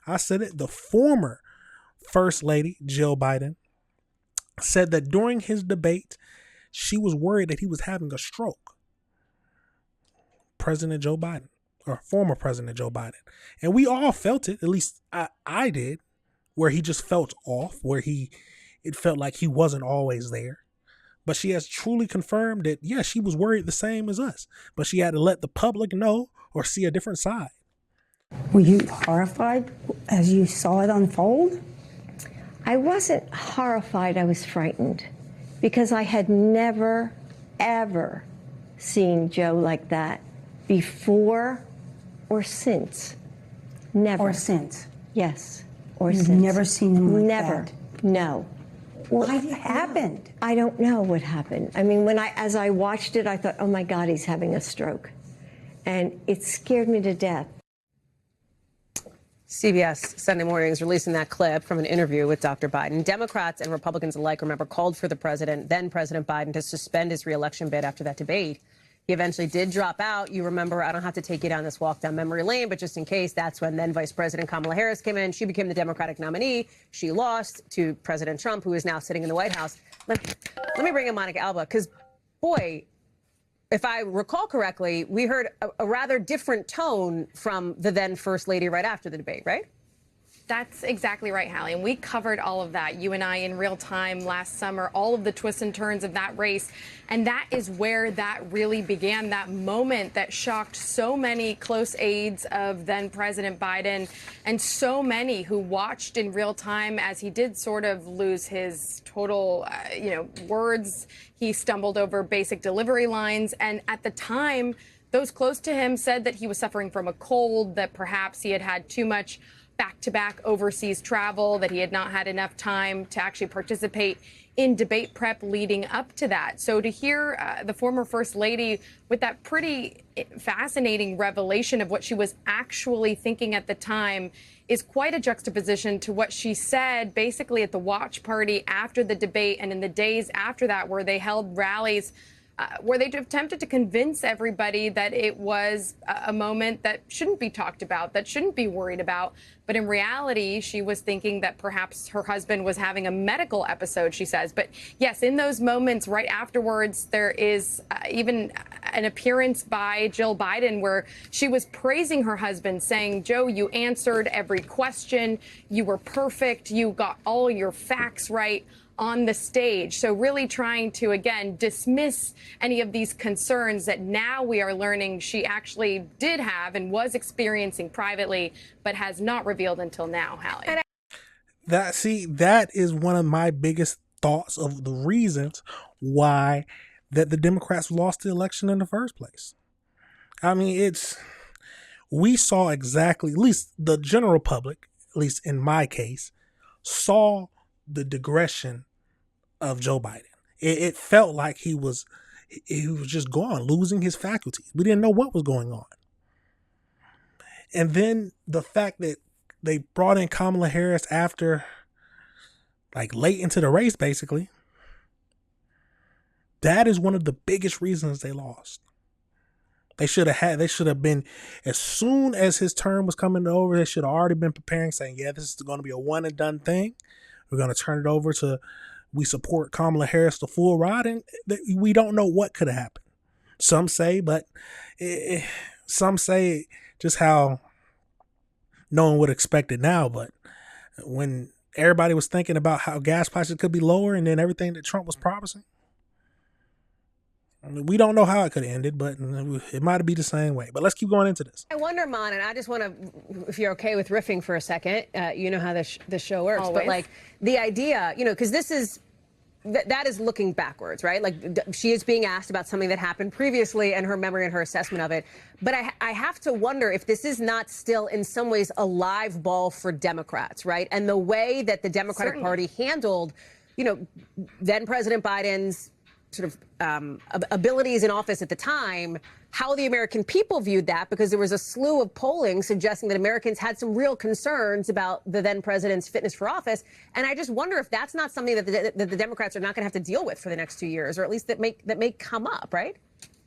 I said it. The former First Lady, Jill Biden, said that during his debate, she was worried that he was having a stroke. President Joe Biden, or former President Joe Biden. And we all felt it, at least I did, where he just felt off, where it felt like he wasn't always there. But she has truly confirmed that, yeah, she was worried the same as us, but she had to let the public know or see a different side. Were you horrified as you saw it unfold? I wasn't horrified, I was frightened, because I had never, ever seen Joe like that before or since. Never. Or since? Yes, or You've since. never seen him like never. that? No. What happened? I don't know what happened. I mean, as I watched it, I thought, oh my God, he's having a stroke. And it scared me to death. CBS Sunday Morning is releasing that clip from an interview with Dr. Biden. Democrats and Republicans alike, remember, called for then President Biden, to suspend his reelection bid after that debate. He eventually did drop out. You remember, I don't have to take you down this walk down memory lane, but just in case, that's when then Vice President Kamala Harris came in. She became the Democratic nominee. She lost to President Trump, who is now sitting in the White House. Let me bring in Monica Alba, because, boy, if I recall correctly, we heard a rather different tone from the then First Lady right after the debate, right? That's exactly right, Hallie. And we covered all of that, you and I, in real time last summer, all of the twists and turns of that race. And that is where that really began, that moment that shocked so many close aides of then President Biden and so many who watched in real time as he did sort of lose his total, words. He stumbled over basic delivery lines. And at the time, those close to him said that he was suffering from a cold, that perhaps he had had too much back-to-back overseas travel, that he had not had enough time to actually participate in debate prep leading up to that. So to hear the former First Lady with that pretty fascinating revelation of what she was actually thinking at the time is quite a juxtaposition to what she said basically at the watch party after the debate and in the days after that, where they held rallies where they attempted to convince everybody that it was a moment that shouldn't be talked about, that shouldn't be worried about. But in reality, she was thinking that perhaps her husband was having a medical episode, she says. But yes, in those moments right afterwards, there is even an appearance by Jill Biden where she was praising her husband, saying, Joe, you answered every question. You were perfect. You got all your facts right on the stage. So really trying to, again, dismiss any of these concerns that now we are learning she actually did have and was experiencing privately, but has not revealed until now, Hallie. That is one of my biggest thoughts of the reasons why that the Democrats lost the election in the first place. I mean, we saw exactly, at least the general public, at least in my case, saw the digression of Joe Biden. It felt like he was just gone, losing his faculties. We didn't know what was going on. And then the fact that they brought in Kamala Harris after, like, late into the race, basically, that is one of the biggest reasons they lost. They should have been, as soon as his term was coming over, they should have already been preparing, saying, yeah, this is going to be a one and done thing. We're going to turn it over to, we support Kamala Harris the full ride, and we don't know what could have happened. Some say, some say just how no one would expect it now. But when everybody was thinking about how gas prices could be lower and then everything that Trump was promising, I mean, we don't know how it could have ended, but it might be the same way. But let's keep going into this. I wonder, Mon, and I just want to, if you're okay with riffing for a second, you know how this show works. Always. But, like, the idea, because this is, that is looking backwards, right? Like, she is being asked about something that happened previously and her memory and her assessment of it. But I have to wonder if this is not still, in some ways, a live ball for Democrats, right? And the way that the Democratic Party handled, then President Biden's sort of abilities in office at the time, how the American people viewed that, because there was a slew of polling suggesting that Americans had some real concerns about the then president's fitness for office. And I just wonder if that's not something that the Democrats are not going to have to deal with for the next 2 years, or at least that may come up, right?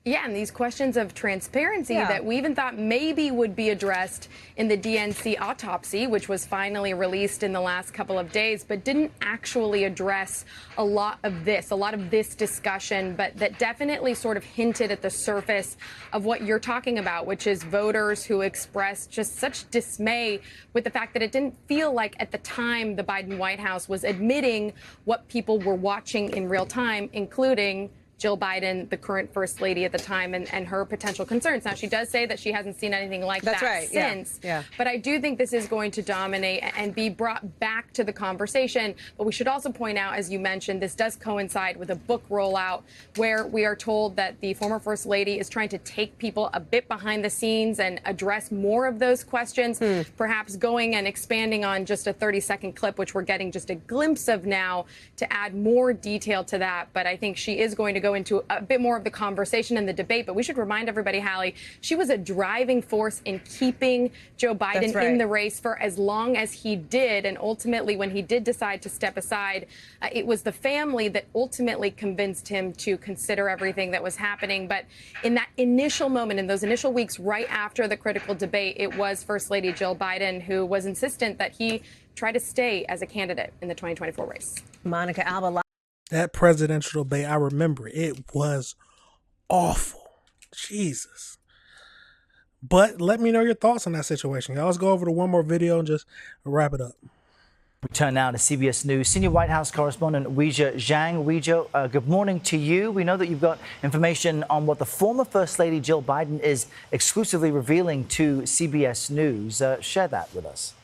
Yeah, and these questions of transparency that we even thought maybe would be addressed in the DNC autopsy, which was finally released in the last couple of days, but didn't actually address a lot of this discussion, but that definitely sort of hinted at the surface of what you're talking about, which is voters who expressed just such dismay with the fact that it didn't feel like at the time the Biden White House was admitting what people were watching in real time, including Jill Biden, the current first lady at the time, and her potential concerns. Now, she does say that she hasn't seen anything like that since. Yeah. But I do think this is going to dominate and be brought back to the conversation. But we should also point out, as you mentioned, this does coincide with a book rollout where we are told that the former first lady is trying to take people a bit behind the scenes and address more of those questions, perhaps going and expanding on just a 30-second clip, which we're getting just a glimpse of now, to add more detail to that. But I think she is going to go into a bit more of the conversation and the debate. But we should remind everybody, Hallie, she was a driving force in keeping Joe Biden in the race for as long as he did. And ultimately, when he did decide to step aside, it was the family that ultimately convinced him to consider everything that was happening. But in that initial moment, in those initial weeks right after the critical debate, it was First Lady Jill Biden who was insistent that he try to stay as a candidate in the 2024 race. Monica Alba. That presidential debate, I remember it was awful. Jesus. But let me know your thoughts on that situation. Y'all, let's go over to one more video and just wrap it up. We turn now to CBS News senior White House correspondent Weijia Zhang. Weijia, good morning to you. We know that you've got information on what the former First Lady Jill Biden is exclusively revealing to CBS News. Share that with us.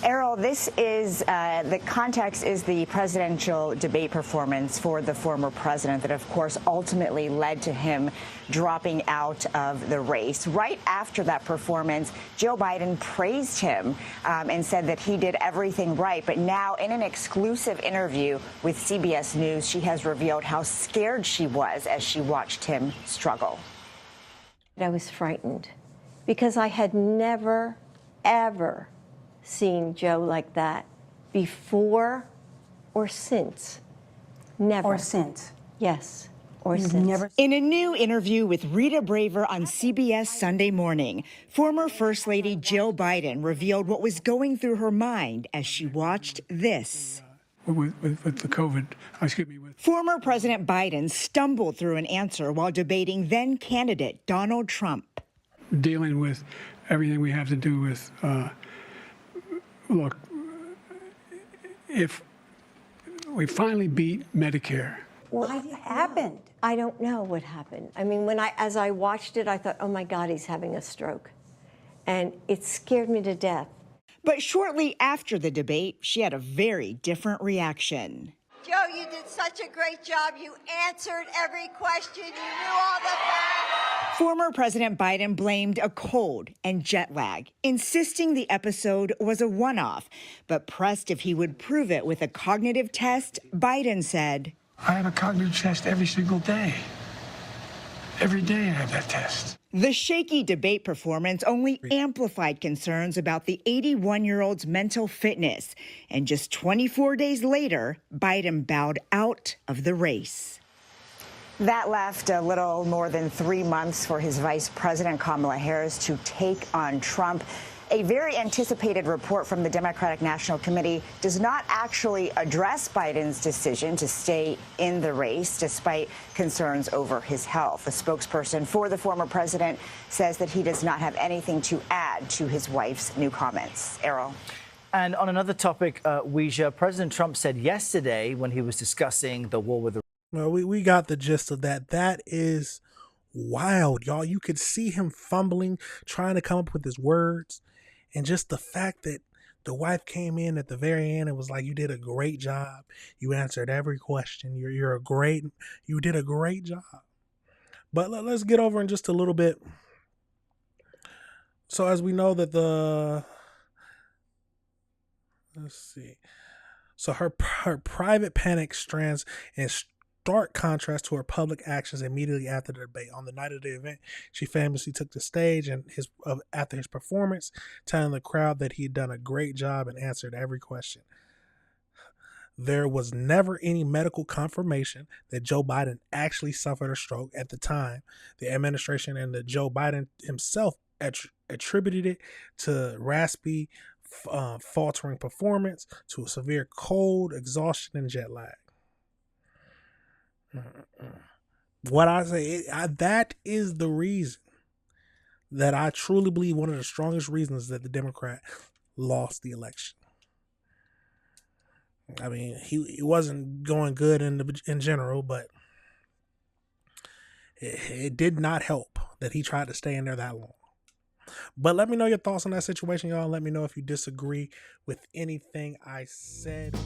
Errol, this is the context is the presidential debate performance for the former president that, of course, ultimately led to him dropping out of the race. Right after that performance, Joe Biden praised him and said that he did everything right. But now, in an exclusive interview with CBS News, she has revealed how scared she was as she watched him struggle. I was frightened because I had never, ever seen Joe like that before or since. Never. Or since. Yes. Or You've since. never. In a new interview with Rita Braver on CBS Sunday Morning, former First Lady Jill Biden revealed what was going through her mind as she watched this. With the COVID, Former President Biden stumbled through an answer while debating then candidate Donald Trump. dealing with everything we have to do with, look, if we finally beat Medicare. What happened? I don't know what happened. I mean, as I watched it, I thought, oh my God, he's having a stroke. And it scared me to death. But shortly after the debate, she had a very different reaction. Joe, you did such a great job. You answered every question. You knew all the facts. Former President Biden blamed a cold and jet lag, insisting the episode was a one-off. But pressed if he would prove it with a cognitive test, Biden said, I have a cognitive test every single day. Every day I have that test. The shaky debate performance only amplified concerns about the 81-year-old's mental fitness. And just 24 days later, Biden bowed out of the race. That left a little more than 3 months for his vice president, Kamala Harris, to take on Trump. A very anticipated report from the Democratic National Committee does not actually address Biden's decision to stay in the race, despite concerns over his health. A spokesperson for the former president says that he does not have anything to add to his wife's new comments. Errol. And on another topic, Weijia, President Trump said yesterday when he was discussing the war with Iran. Well, we got the gist of that. That is wild, y'all. You could see him fumbling, trying to come up with his words. And just the fact that the wife came in at the very end and was like, you did a great job. You answered every question. You did a great job. But let's get over in just a little bit. So as we know that let's see. So her private panic strands in stark contrast to her public actions immediately after the debate. On the night of the event, she famously took the stage and after his performance, telling the crowd that he had done a great job and answered every question. there was never any medical confirmation that Joe Biden actually suffered a stroke at the time. The administration and the Joe Biden himself attributed it to raspy, faltering performance, to a severe cold, exhaustion, and jet lag. What I say, that is the reason that I truly believe one of the strongest reasons that the Democrat lost the election. I mean, he wasn't going good in general, but it did not help that he tried to stay in there that long. But let me know your thoughts on that situation, y'all. Let me know if you disagree with anything I said.